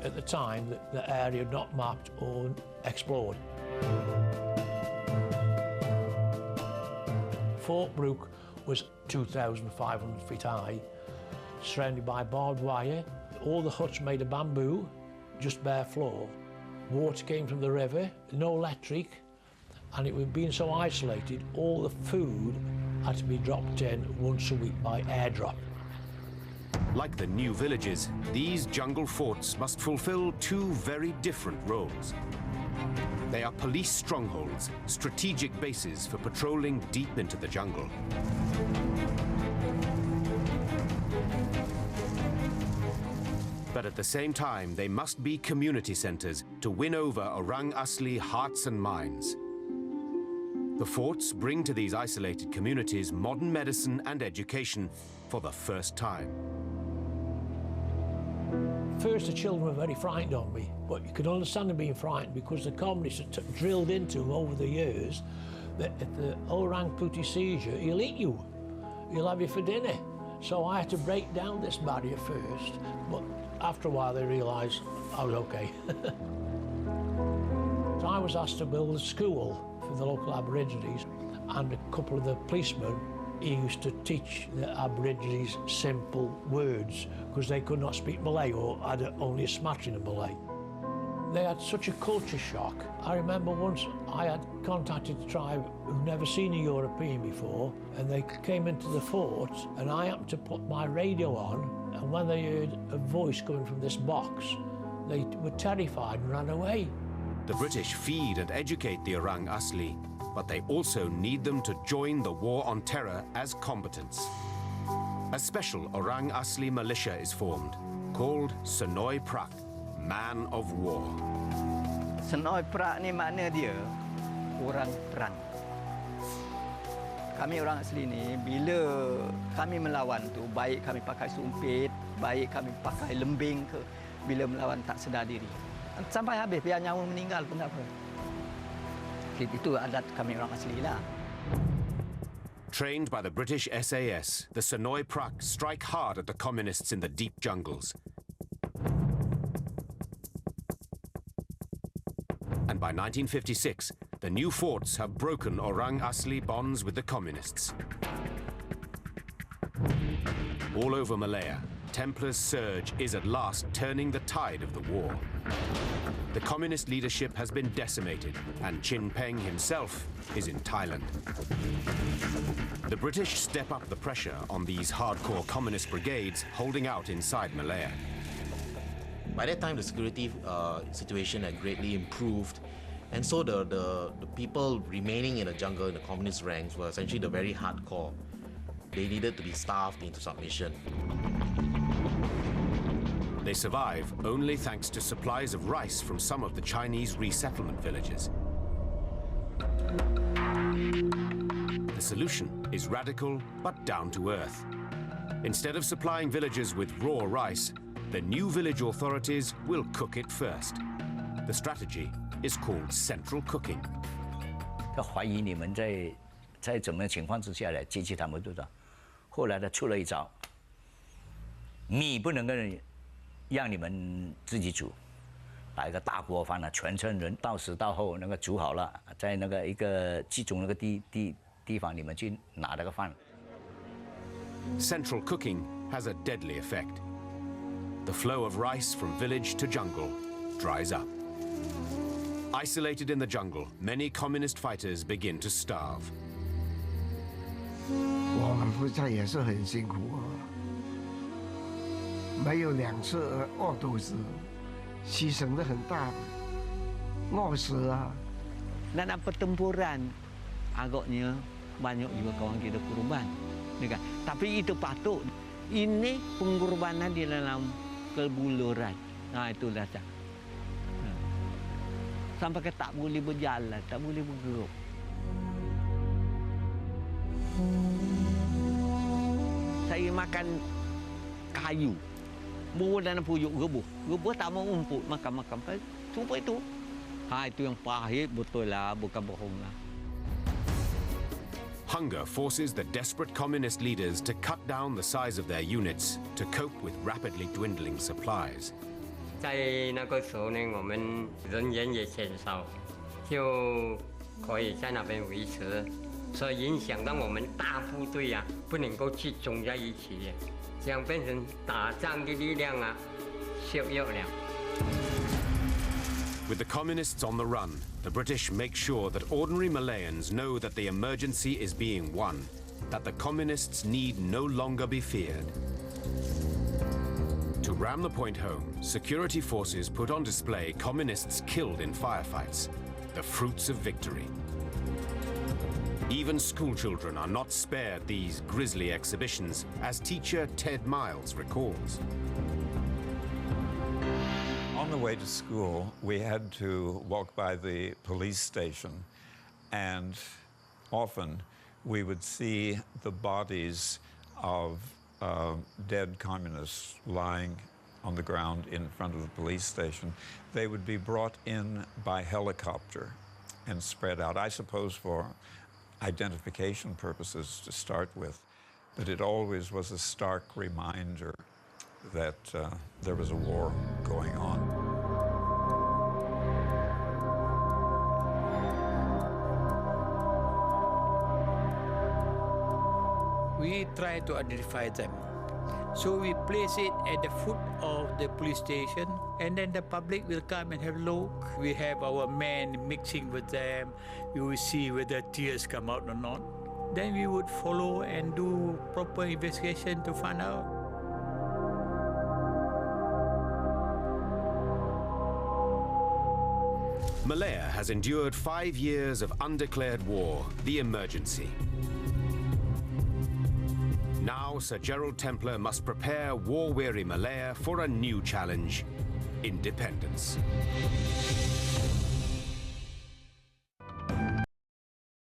at the time that the area not mapped or explored. Fort Brooke was 2,500 feet high, surrounded by barbed wire. All the huts made of bamboo, just bare floor. Water came from the river, no electric, and it was being so isolated, all the food had to be dropped in once a week by airdrop. Like the new villages, these jungle forts must fulfill two very different roles. They are police strongholds, strategic bases for patrolling deep into the jungle. But at the same time, they must be community centers to win over Orang Asli hearts and minds. The forts bring to these isolated communities modern medicine and education for the first time. First, the children were very frightened of me, but you could understand them being frightened because the communists had drilled into them over the years that if the Orang Putti sees you, he'll eat you. He'll have you for dinner. So I had to break down this barrier first, but after a while they realised I was okay. So I was asked to build a school for the local Aborigines, and a couple of the policemen used to teach the Aborigines simple words because they could not speak Malay or had only a smattering of Malay. They had such a culture shock. I remember once I had contacted the tribe who'd never seen a European before, and they came into the fort, and I happened to put my radio on, and when they heard a voice coming from this box, they were terrified and ran away. The British feed and educate the Orang Asli, but they also need them to join the war on terror as combatants. A special Orang Asli militia is formed, called Senoi Prak, Man of War. Senoi Prak ni makna dia orang perang. Kami orang asli ni bila kami melawan tu, baik kami pakai sumpit, baik kami pakai lembing ke, bila melawan tak sedar diri. Sampai habis biar nyawa meninggal pun tak apa. Itu adat kami orang asli lah. Trained by the British SAS, the Senoi Prak strike hard at the communists in the deep jungles. And by 1956, the new forts have broken Orang Asli bonds with the communists. All over Malaya, Templars' surge is at last turning the tide of the war. The communist leadership has been decimated, and Chin Peng himself is in Thailand. The British step up the pressure on these hardcore communist brigades holding out inside Malaya. By that time, the security situation had greatly improved, and so the people remaining in the jungle in the communist ranks were essentially the very hardcore. They needed to be starved into submission. They survive only thanks to supplies of rice from some of the Chinese resettlement villages. The solution is radical but down to earth. Instead of supplying villagers with raw rice, the new village authorities will cook it first. The strategy is called central cooking. 他怀疑你们在怎么的情况之下来接济他们，对吧？后来他出了一招，米不能够让你们自己煮，把一个大锅饭呢，全村人到时到后那个煮好了，在那个一个集中那个地方，你们去拿那个饭。Central cooking has a deadly effect. The flow of rice from village to jungle dries up. Isolated in the jungle, many communist fighters begin to starve. 我们夫妻也是很辛苦啊，没有2次饿肚子，牺牲得很大，饿死啊。 Dalam pertempuran, agaknya banyak juga kawan kita korban. Tapi itu patut. Ini pengorbanan di dalam kebuluran. Nah, itulah tak. Sampai ke tak boleh berjalan, tak boleh bergerak. Saya makan kayu. Buah dalam puyuk gebuh. Gebuh tak mau umput, makan-makan. Sumpah itu. Itu yang pahit betul lah, bukan bohong lah. Hunger forces the desperate communist leaders to cut down the size of their units to cope with rapidly dwindling supplies. 在那个时候呢，我们人员也减少，就可以在那边维持，所以影响到我们大部队啊不能够集中在一起，这样变成打仗的力量啊削弱了。 With the communists on the run, the British make sure that ordinary Malayans know that the emergency is being won, that the communists need no longer be feared. To ram the point home, security forces put on display communists killed in firefights, the fruits of victory. Even schoolchildren are not spared these grisly exhibitions, as teacher Ted Miles recalls. On the way to school, we had to walk by the police station, and often we would see the bodies of dead communists lying on the ground in front of the police station. They would be brought in by helicopter and spread out, I suppose for identification purposes to start with, but it always was a stark reminder that there was a war going on. We try to identify them. So we place it at the foot of the police station, and then the public will come and have a look. We have our men mixing with them. We will see whether tears come out or not. Then we would follow and do proper investigation to find out. Malaya has endured 5 years of undeclared war, the emergency. Now Sir Gerald Templar must prepare war-weary Malaya for a new challenge: independence.